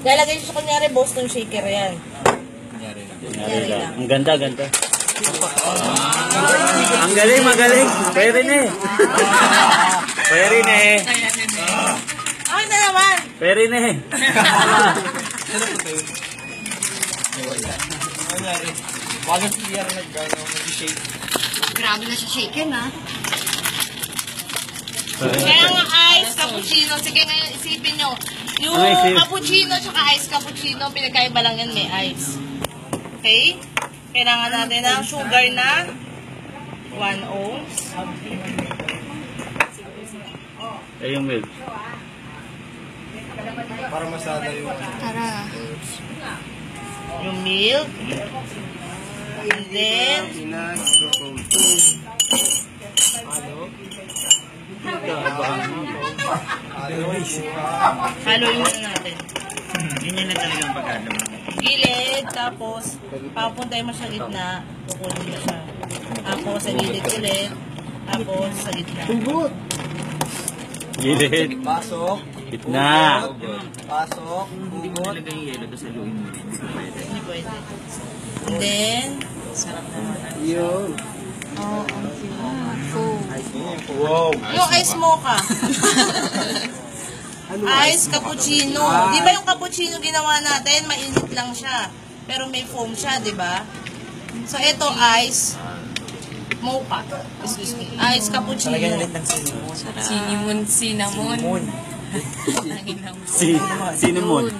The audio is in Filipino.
Lalagay siya kunyari Boston Shaker yan. Kunyari lang. Ang ganda, ganda. Ang galing, magaling. Pwede na eh. Pwede na eh. Okay na naman. Pwede na eh. Walang PR nag-shake. Grabe na siya shaken, ha? Kaya nga ice cappuccino. Sige ngayon, isipin nyo. Yung cappuccino tsaka ice cappuccino, pinagkaiba lang yan, may ice. Okay? Kailangan natin ng sugar na 1 ounce. Eh, yung milk. Para masada yung... Tara. Yung milk. And then, haluin muna natin. Ganyan na talagang pagkano. Gilid, tapos papuntay mo sa gitna, kukunin mo siya. Tapos sa gilid ulit, tapos sa gitna. Gilid. Pasok. Gitna. Pasok. Hindi ko talaga yung yelo doon sa luin mo. Hindi pwede. And then, sarap naman. Yun. Wow. Yung ice mocha. Ice cappuccino. Di ba yung cappuccino ginawa natin, mainit lang siya. Pero may foam siya, di ba? So, ito ice mocha. Excuse me. Ice cappuccino. Cinnamon. Cinnamon.